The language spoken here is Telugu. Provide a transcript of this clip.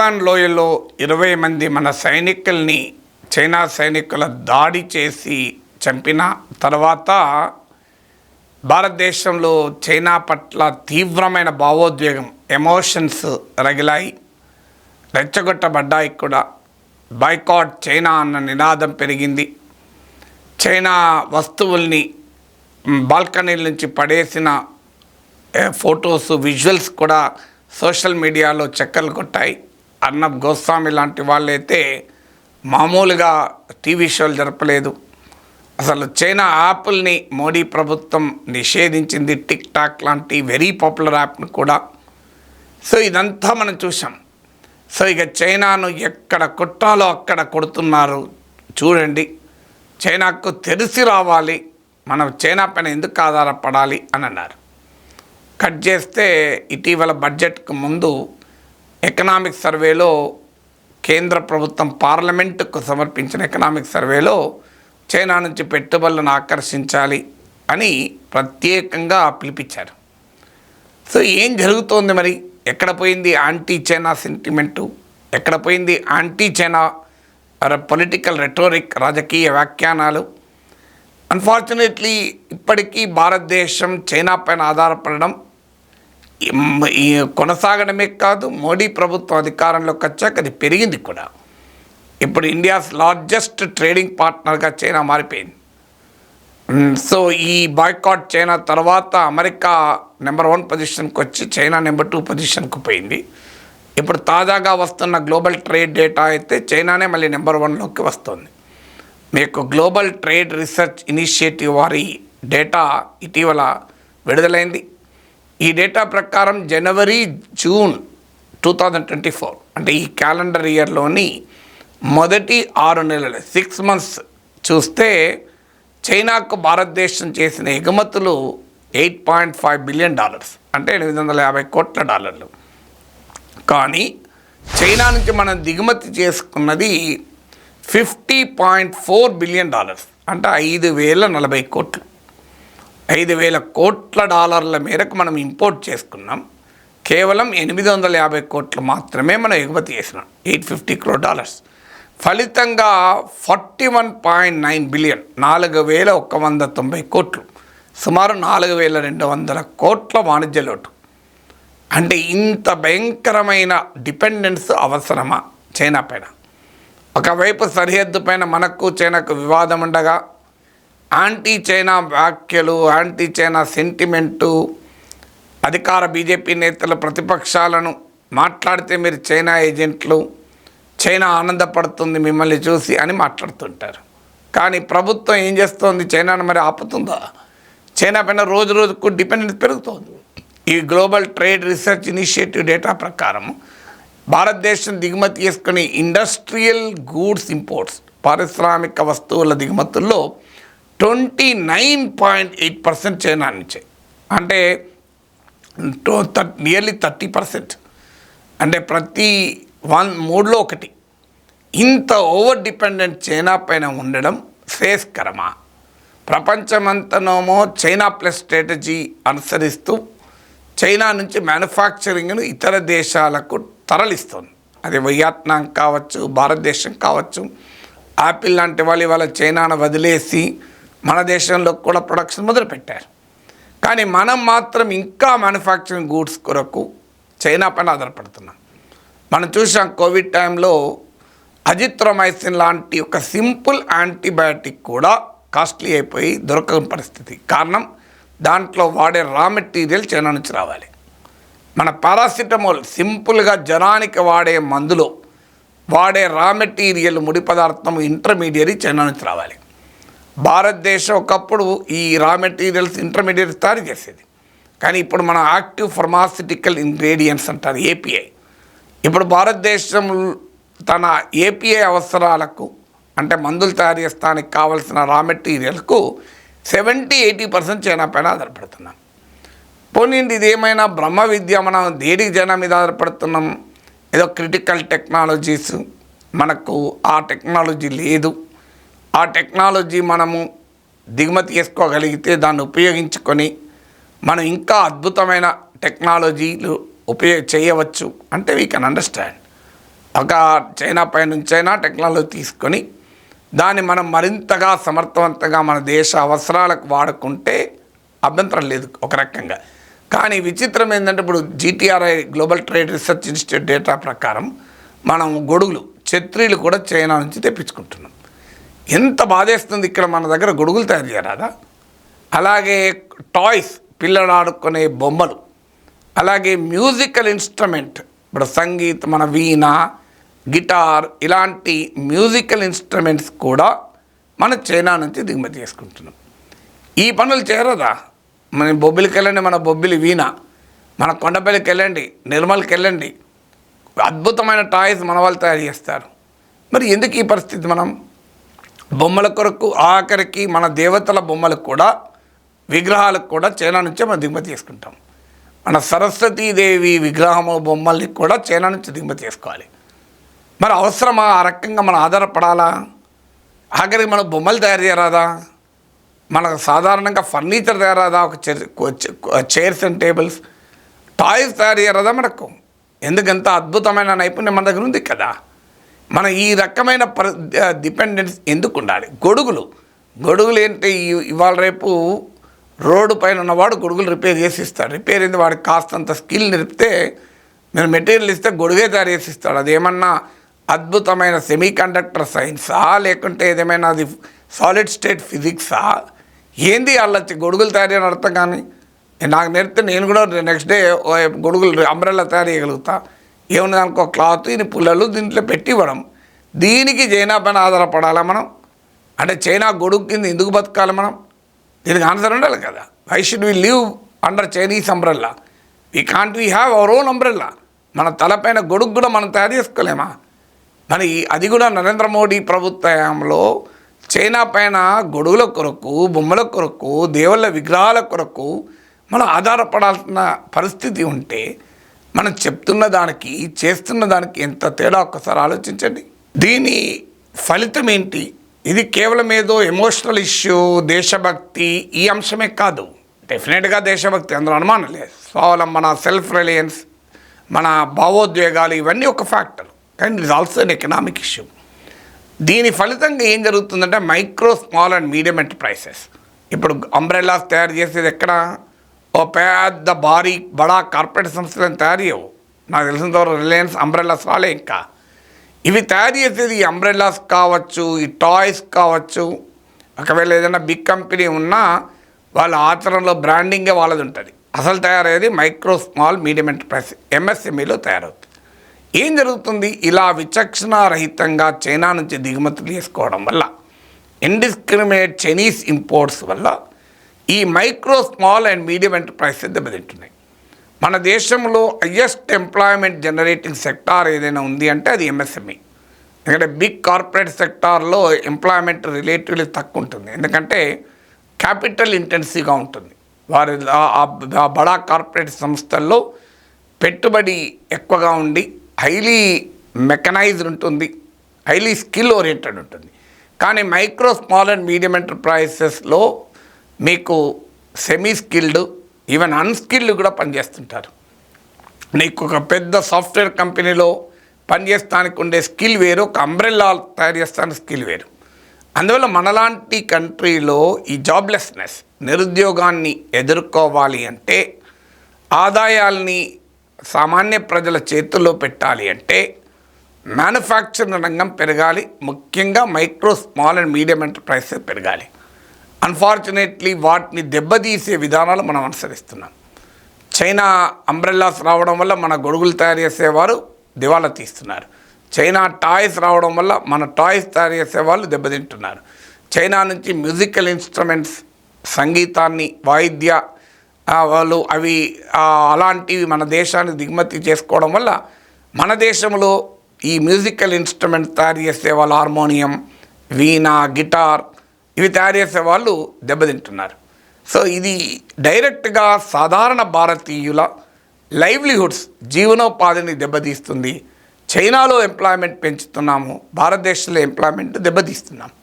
గల్వాన్ లోయలో 20 మంది మన సైనికుల్ని చైనా సైనికుల దాడి చేసి చంపిన తర్వాత భారతదేశంలో చైనా పట్ల తీవ్రమైన భావోద్వేగం ఎమోషన్స్ రగిలాయి, రెచ్చగొట్టబడ్డాయి కూడా. బాయ్కాట్ చైనా అన్న నినాదం పెరిగింది. చైనా వస్తువుల్ని బాల్కనీల నుంచి పడేసిన ఫొటోస్, విజువల్స్ కూడా సోషల్ మీడియాలో చక్కర్లు కొట్టాయి. అర్నబ్ గోస్వామి లాంటి వాళ్ళైతే మామూలుగా టీవీ షోలు జరపలేదు. అసలు చైనా యాప్ల్ని మోడీ ప్రభుత్వం నిషేధించింది, టిక్ టాక్ లాంటి వెరీ పాపులర్ యాప్ను కూడా. సో ఇదంతా మనం చూసాం. సో ఇక చైనాను ఎక్కడ కొట్టాలో అక్కడ కొడుతున్నారు. చూడండి, చైనాకు తెలిసి రావాలి, మనం చైనా పైన ఎందుకు ఆధారపడాలి అని అన్నారు. కట్ చేస్తే ఇటీవల బడ్జెట్కు ముందు ఎకనామిక్ సర్వేలో కేంద్ర ప్రభుత్వం పార్లమెంటుకు సమర్పించిన ఎకనామిక్ సర్వేలో చైనా నుంచి పెట్టుబడులను ఆకర్షించాలి అని ప్రత్యేకంగా పిలిపించారు. సో ఏం జరుగుతోంది మరి? ఎక్కడ పోయింది యాంటీ చైనా సెంటిమెంటు? ఎక్కడ పోయింది యాంటీ చైనా పొలిటికల్ రెటోరిక్, రాజకీయ వ్యాఖ్యానాలు? అన్ఫార్చునేట్లీ ఇప్పటికీ భారతదేశం చైనా పైన ఆధారపడడం కొనసాగడమే కాదు, మోడీ ప్రభుత్వం అధికారంలోకి వచ్చాక అది పెరిగింది కూడా. ఇప్పుడు ఇండియాస్ లార్జెస్ట్ ట్రేడింగ్ పార్ట్నర్గా చైనా మారిపోయింది. సో ఈ బాయ్కాట్ చైనా తర్వాత అమెరికా నెంబర్ 1 పొజిషన్కి వచ్చి చైనా నెంబర్ 2 పొజిషన్కి పోయింది. ఇప్పుడు తాజాగా వస్తున్న గ్లోబల్ ట్రేడ్ డేటా అయితే చైనానే మళ్ళీ నెంబర్ 1లోకి వస్తుంది. మీకు గ్లోబల్ ట్రేడ్ రీసెర్చ్ ఇనిషియేటివ్ వారి డేటా ఇటీవల విడుదలైంది. ఈ డేటా ప్రకారం జనవరి జూన్ 2024 అంటే ఈ క్యాలెండర్ ఇయర్లోని మొదటి 6 నెలలు 6 months చూస్తే చైనాకు భారతదేశం చేసిన ఎగుమతులు $8.5 బిలియన్, అంటే $850 కోట్ల. కానీ చైనా నుంచి మనం దిగుమతి చేసుకున్నది $50.4 బిలియన్, అంటే 5,040 కోట్లు. 5,000 కోట్ల డాలర్ల మేరకు మనం ఇంపోర్ట్ చేసుకున్నాం. కేవలం 850 కోట్లు మాత్రమే మనం ఎగుమతి చేసినాం, $850 crore. ఫలితంగా 41.9 బిలియన్, 4,190 కోట్లు, సుమారు 4,200 కోట్ల వాణిజ్య లోటు. అంటే ఇంత భయంకరమైన డిపెండెన్స్ అవసరమా చైనా పైన? ఒకవైపు సరిహద్దు పైన మనకు చైనాకు వివాదం ఉండగా యాంటీ చైనా వ్యాఖ్యలు, యాంటీ చైనా సెంటిమెంటు, అధికార బీజేపీ నేతలు ప్రతిపక్షాలను మాట్లాడితే మీరు చైనా ఏజెంట్లు, చైనా ఆనందపడుతుంది మిమ్మల్ని చూసి అని మాట్లాడుతుంటారు. కానీ ప్రభుత్వం ఏం చేస్తోంది? చైనాను మరి ఆపుతుందా? చైనా పైన రోజు రోజుకు డిపెండెన్స్ పెరుగుతోంది. ఈ global trade research initiative data ప్రకారం భారతదేశం దిగుమతి చేసుకునే ఇండస్ట్రియల్ గూడ్స్ ఇంపోర్ట్స్, పారిశ్రామిక వస్తువుల దిగుమతుల్లో 29.8% చైనా నుంచే, అంటే నియర్లీ 30%, అంటే ప్రతి 3లో 1. ఇంత ఓవర్ డిపెండెంట్ చైనా పైన ఉండడం శ్రేయస్కరమా? ప్రపంచమంతనోమో చైనా ప్లస్ స్ట్రాటజీ అనుసరిస్తూ చైనా నుంచి మ్యానుఫ్యాక్చరింగ్ను ఇతర దేశాలకు తరలిస్తుంది. అది వియత్నాం కావచ్చు, భారతదేశం కావచ్చు. యాపిల్ లాంటి వాళ్ళు ఇవాళ చైనాను వదిలేసి మన దేశంలో కూడా ప్రొడక్షన్ మొదలుపెట్టారు. కానీ మనం మాత్రం ఇంకా మ్యానుఫ్యాక్చరింగ్ గూడ్స్ కొరకు చైనా పైన ఆధారపడుతున్నాం. మనం చూసాం కోవిడ్ టైంలో అజిత్రోమైసిన్ లాంటి ఒక సింపుల్ యాంటీబయాటిక్ కూడా కాస్ట్లీ అయిపోయి దొరకని పరిస్థితి. కారణం దాంట్లో వాడే రా మెటీరియల్ చైనా నుంచి రావాలి. మన పారాసిటమాల్ సింపుల్గా జ్వరానికి వాడే మందులో వాడే రా మెటీరియల్, ముడి పదార్థం, ఇంటర్మీడియరీ చైనా నుంచి రావాలి. భారతదేశం ఒకప్పుడు ఈ రా మెటీరియల్స్, ఇంటర్మీడియట్స్ తయారు చేసేది. కానీ ఇప్పుడు మన యాక్టివ్ ఫార్మాసిటికల్ ఇంగ్రీడియంట్స్ అంటారు, ఏపీఐ. ఇప్పుడు భారతదేశం తన ఏపీఐ అవసరాలకు, అంటే మందులు తయారు చేస్తానికి కావాల్సిన రా మెటీరియల్కు 70-80% చైనా పైన ఆధారపడుతున్నాం. పోనీండి, ఇదేమైనా బ్రహ్మ విద్య, మనం దేనికి చైనా మీద ఆధారపడుతున్నాం? ఏదో క్రిటికల్ టెక్నాలజీస్, మనకు ఆ టెక్నాలజీ లేదు. ఆ టెక్నాలజీ మనము దిగుమతి చేసుకోగలిగితే దాన్ని ఉపయోగించుకొని మనం ఇంకా అద్భుతమైన టెక్నాలజీలు చేయవచ్చు అంటే వీ కెన్ అండర్స్టాండ్. ఒక చైనా పై నుంచైనా టెక్నాలజీ తీసుకొని దాన్ని మనం మరింతగా సమర్థవంతంగా మన దేశ అవసరాలకు వాడుకుంటే అభ్యంతరం లేదు ఒక రకంగా. కానీ విచిత్రం ఏంటంటే ఇప్పుడు GTRI global trade research institute data ప్రకారం మనం గొడుగులు ఛత్రీలు కూడా చైనా నుంచి తెప్పించుకుంటున్నాం. ఎంత బాధేస్తుంది, ఇక్కడ మన దగ్గర గొడుగులు తయారు చేయరాదా? అలాగే టాయ్స్, పిల్లలు ఆడుకునే బొమ్మలు, అలాగే మ్యూజికల్ ఇన్స్ట్రుమెంట్, ఇప్పుడు సంగీత్, మన వీణ, గిటార్ ఇలాంటి మ్యూజికల్ ఇన్స్ట్రుమెంట్స్ కూడా మన చైనా నుంచి దిగుమతి చేసుకుంటున్నాం. ఈ పనులు చేయరదా? మన బొబ్బిలికి వెళ్ళండి, మన బొబ్బిలి వీణ, మన కొండపల్లికి వెళ్ళండి, నిర్మల్కి వెళ్ళండి, అద్భుతమైన టాయ్స్ మన వాళ్ళు తయారు చేస్తారు. మరి ఎందుకు ఈ పరిస్థితి? మనం బొమ్మల కొరకు ఆఖరికి మన దేవతల బొమ్మలకు కూడా, విగ్రహాలకు కూడా చైనా నుంచే మనం దిగుమతి చేసుకుంటాం. మన సరస్వతీదేవి విగ్రహము బొమ్మల్ని కూడా చైనా నుంచి దిగుమతి చేసుకోవాలి. మరి అవసరమా ఆ రకంగా మనం ఆధారపడాలా? ఆఖరికి మనం బొమ్మలు తయారు చేయరాదా? మనకు సాధారణంగా ఫర్నిచర్ తయారాదా? ఒక చైర్స్ అండ్ టేబుల్స్, టాయ్స్ తయారు చేయరాదా మనకు? ఎందుకంత అద్భుతమైన నైపుణ్యం మన దగ్గర ఉంది కదా. మన ఈ రకమైన డిపెండెన్స్ ఎందుకు ఉండాలి? గొడుగులు ఏంటి? ఇవాళ రేపు రోడ్డు పైన ఉన్నవాడు గొడుగులు రిపేర్ చేసి ఇస్తాడు. రిపేర్ అయింది, వాడికి కాస్తంత స్కిల్ నిలిపితే మీరు మెటీరియల్ ఇస్తే గొడుగే తయారు చేసి ఇస్తాడు. అదేమన్నా అద్భుతమైన సెమీ కండక్టర్ సైన్సా, లేకుంటే ఏదేమైనా అది సాలిడ్ స్టేట్ ఫిజిక్సా? ఏంది వాళ్ళ గొడుగులు తయారు చేయని అర్థం. కానీ నాకు నేర్పితే నేను కూడా నెక్స్ట్ డే గొడుగులు అంబ్రెల్లా తయారు చేయగలుగుతా. ఏమున్నది అనుకో, క్లాత్, ఇన్ని పుల్లలు దీంట్లో పెట్టి ఇవ్వడం. దీనికి చైనా పైన ఆధారపడాలా మనం? అంటే చైనా గొడుగు కింద ఎందుకు బతకాలి మనం? దీనికి ఆన్సర్ ఉండాలి కదా. Why should we live under Chinese umbrella? We have our own umbrella. మన తలపైన గొడుగు కూడా మనం తయారు చేసుకోలేమా? మరి అది కూడా నరేంద్ర మోడీ ప్రభుత్వంలో చైనా పైన గొడుగుల కొరకు, బొమ్మల కొరకు, దేవుళ్ళ విగ్రహాల కొరకు మనం ఆధారపడాల్సిన పరిస్థితి ఉంటే మనం చెప్తున్న దానికి చేస్తున్న దానికి ఎంత తేడా ఒక్కసారి ఆలోచించండి. దీని ఫలితం ఏంటి? ఇది కేవలం ఏదో ఎమోషనల్ ఇష్యూ, దేశభక్తి ఈ అంశమే కాదు. డెఫినెట్గా దేశభక్తి, అందులో అనుమానం లేదు. స్వావలంబన, సెల్ఫ్ రిలయన్స్, మన భావోద్వేగాలు ఇవన్నీ ఒక ఫ్యాక్టర్. కానీ it is also an economic issue. దీని ఫలితంగా ఏం జరుగుతుందంటే micro, small and medium enterprises ఇప్పుడు అంబ్రెల్లాస్ తయారు చేసేది ఎక్కడ? ఓ పెద్ద బడా కార్పొరేట్ సంస్థలను తయారు చేయవు. నాకు తెలిసినంతవరకు రిలయన్స్ అంబ్రెల్లాస్ రాలే. ఇంకా ఇవి తయారు చేసేది ఈ అంబ్రెల్లాస్ కావచ్చు, ఈ టాయ్స్ కావచ్చు. ఒకవేళ ఏదైనా బిగ్ కంపెనీ ఉన్నా వాళ్ళ ఆచరణలో బ్రాండింగే వాళ్ళది ఉంటుంది. అసలు తయారయ్యేది మైక్రో, స్మాల్, మీడియం ఎంటర్ప్రైజ్ MSMEలో తయారవుతుంది. ఏం జరుగుతుంది? ఇలా విచక్షణారహితంగా చైనా నుంచి దిగుమతులు చేసుకోవడం వల్ల, ఇండిస్క్రిమినేట్ చైనీస్ ఇంపోర్ట్స్ వల్ల ఈ micro, small and medium enterprises దెబ్బతింటున్నాయి. మన దేశంలో హయ్యెస్ట్ ఎంప్లాయ్మెంట్ జనరేటింగ్ సెక్టార్ ఏదైనా ఉంది అంటే అది MSME. ఎందుకంటే బిగ్ కార్పొరేట్ సెక్టార్లో ఎంప్లాయ్మెంట్ రిలేటివ్లీ తక్కువ ఉంటుంది. ఎందుకంటే క్యాపిటల్ ఇంటెన్సివ్గా ఉంటుంది. వారి బడా కార్పొరేట్ సంస్థల్లో పెట్టుబడి ఎక్కువగా ఉండి హైలీ మెకనైజ్డ్ ఉంటుంది, హైలీ స్కిల్ ఓరియంటెడ్ ఉంటుంది. కానీ మైక్రో, స్మాల్ అండ్ మీడియం ఎంటర్ప్రైజెస్లో మీకు సెమీ స్కిల్డ్, ఈవెన్ అన్స్కిల్డ్ కూడా పనిచేస్తుంటారు. నీకు ఒక పెద్ద సాఫ్ట్వేర్ కంపెనీలో పనిచేస్తానికి ఉండే స్కిల్ వేరు, ఒక అంబ్రెల్లా తయారు చేస్తానికి స్కిల్ వేరు. అందువల్ల మనలాంటి కంట్రీలో ఈ జాబ్లెస్నెస్, నిరుద్యోగాన్ని ఎదుర్కోవాలి అంటే, ఆదాయాల్ని సామాన్య ప్రజల చేతుల్లో పెట్టాలి అంటే మ్యానుఫ్యాక్చరింగ్ రంగం పెరగాలి. ముఖ్యంగా micro, small and medium enterprises పెరగాలి. అన్ఫార్చునేట్లీ వాటిని దెబ్బతీసే విధానాలు మనం అనుసరిస్తున్నాం. చైనా అంబ్రెల్లాస్ రావడం వల్ల మన గొడుగులు తయారు చేసేవారు దివాలా తీస్తున్నారు. చైనా టాయ్స్ రావడం వల్ల మన టాయ్స్ తయారు చేసేవాళ్ళు దెబ్బతింటున్నారు. చైనా నుంచి మ్యూజికల్ ఇన్స్ట్రుమెంట్స్, సంగీతాన్ని, వాయిద్య వాళ్ళు అవి అలాంటివి మన దేశానికి దిగుమతి చేసుకోవడం వల్ల మన దేశంలో ఈ మ్యూజికల్ ఇన్స్ట్రుమెంట్ తయారు చేసే వాళ్ళు, హార్మోనియం, వీణ, గిటార్ ఇవి తయారు చేసే వాళ్ళు దెబ్బతింటున్నారు. సో ఇది డైరెక్ట్గా సాధారణ భారతీయుల లైవ్లీహుడ్స్, జీవనోపాధిని దెబ్బతీస్తుంది. చైనాలో ఎంప్లాయ్మెంట్ పెంచుతున్నాము, భారతదేశంలో ఎంప్లాయ్మెంట్ దెబ్బతీస్తున్నాము.